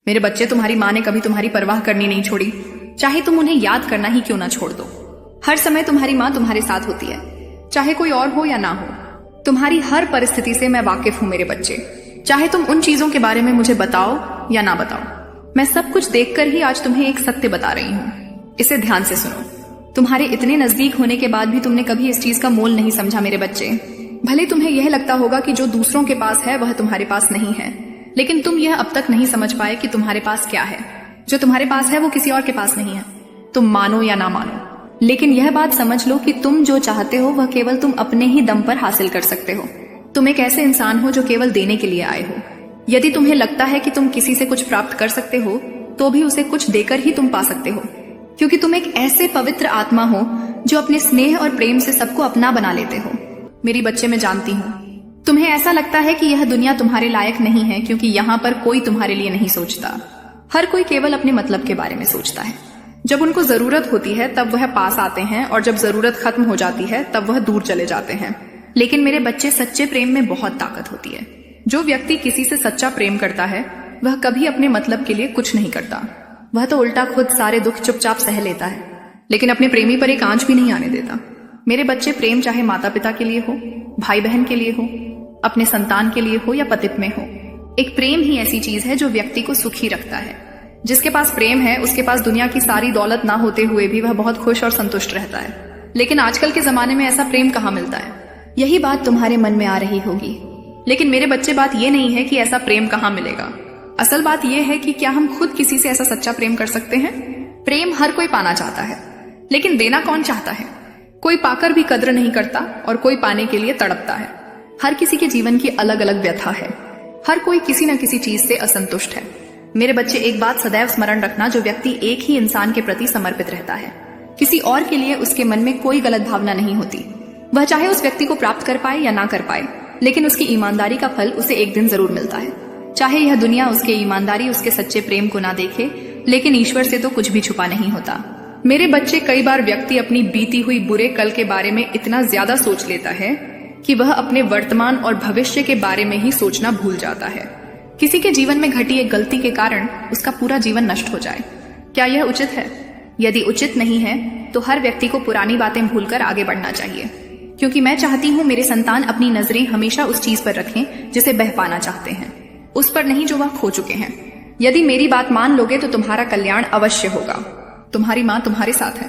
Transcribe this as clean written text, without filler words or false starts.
मेरे बच्चे, तुम्हारी माँ ने कभी तुम्हारी परवाह करनी नहीं छोड़ी, चाहे तुम उन्हें याद करना ही क्यों ना छोड़ दो। हर समय तुम्हारी माँ तुम्हारे साथ होती है, चाहे कोई और हो या ना हो। तुम्हारी हर परिस्थिति से मैं वाकिफ हूँ मेरे बच्चे, चाहे तुम उन चीजों के बारे में मुझे बताओ या ना बताओ। मैं सब कुछ देखकर ही आज तुम्हें एक सत्य बता रही हूँ, इसे ध्यान से सुनो। तुम्हारे इतने नजदीक होने के बाद भी तुमने कभी इस चीज का मोल नहीं समझा मेरे बच्चे। भले तुम्हें यह लगता होगा कि जो दूसरों के पास है वह तुम्हारे पास नहीं है, लेकिन तुम यह अब तक नहीं समझ पाए कि तुम्हारे पास क्या है। जो तुम्हारे पास है वो किसी और के पास नहीं है। तुम मानो या ना मानो, लेकिन यह बात समझ लो कि तुम जो चाहते हो वह केवल तुम अपने ही दम पर हासिल कर सकते हो। तुम एक ऐसे इंसान हो जो केवल देने के लिए आए हो। यदि तुम्हें लगता है कि तुम किसी से कुछ प्राप्त कर सकते हो तो भी उसे कुछ देकर ही तुम पा सकते हो, क्योंकि तुम एक ऐसे पवित्र आत्मा हो जो अपने स्नेह और प्रेम से सबको अपना बना लेते हो। मेरी बच्चे, मैं जानती हूँ तुम्हें ऐसा लगता है कि यह दुनिया तुम्हारे लायक नहीं है, क्योंकि यहाँ पर कोई तुम्हारे लिए नहीं सोचता। हर कोई केवल अपने मतलब के बारे में सोचता है। जब उनको जरूरत होती है तब वह पास आते हैं, और जब जरूरत खत्म हो जाती है तब वह दूर चले जाते हैं। लेकिन मेरे बच्चे, सच्चे प्रेम में बहुत ताकत होती है। जो व्यक्ति किसी से सच्चा प्रेम करता है वह कभी अपने मतलब के लिए कुछ नहीं करता। वह तो उल्टा खुद सारे दुख चुपचाप सह लेता है, लेकिन अपने प्रेमी पर एक आंच भी नहीं आने देता। मेरे बच्चे, प्रेम चाहे माता पिता के लिए हो, भाई बहन के लिए हो, अपने संतान के लिए हो या पतित में हो, एक प्रेम ही ऐसी चीज है जो व्यक्ति को सुखी रखता है। जिसके पास प्रेम है उसके पास दुनिया की सारी दौलत ना होते हुए भी वह बहुत खुश और संतुष्ट रहता है। लेकिन आजकल के जमाने में ऐसा प्रेम कहाँ मिलता है? यही बात तुम्हारे मन में आ रही होगी। लेकिन मेरे बच्चे, बात ये नहीं है कि ऐसा प्रेम कहाँ मिलेगा। असल बात यह है कि क्या हम खुद किसी से ऐसा सच्चा प्रेम कर सकते हैं? प्रेम हर कोई पाना चाहता है, लेकिन देना कौन चाहता है? कोई पाकर भी कद्र नहीं करता और कोई पाने के लिए तड़पता है। हर किसी के जीवन की अलग अलग व्यथा है। हर कोई किसी न किसी चीज से असंतुष्ट है। मेरे बच्चे, एक बात सदैव स्मरण रखना, जो व्यक्ति एक ही इंसान के प्रति समर्पित रहता है, किसी और के लिए उसके मन में कोई गलत भावना नहीं होती। वह चाहे उस व्यक्ति को प्राप्त कर पाए या ना कर पाए, लेकिन उसकी ईमानदारी का फल उसे एक दिन जरूर मिलता है। चाहे यह दुनिया उसके ईमानदारी, उसके सच्चे प्रेम को ना देखे, लेकिन ईश्वर से तो कुछ भी छुपा नहीं होता। मेरे बच्चे, कई बार व्यक्ति अपनी बीती हुई बुरे कल के बारे में इतना ज्यादा सोच लेता है कि वह अपने वर्तमान और भविष्य के बारे में ही सोचना भूल जाता है। किसी के जीवन में घटी एक गलती के कारण उसका पूरा जीवन नष्ट हो जाए, क्या यह उचित है? यदि उचित नहीं है तो हर व्यक्ति को पुरानी बातें भूलकर आगे बढ़ना चाहिए, क्योंकि मैं चाहती हूँ मेरे संतान अपनी नजरें हमेशा उस चीज पर रखें जिसे बह पाना चाहते हैं, उस पर नहीं जो वह खो चुके हैं। यदि मेरी बात मान लोगे तो तुम्हारा कल्याण अवश्य होगा। तुम्हारी माँ तुम्हारे साथ है।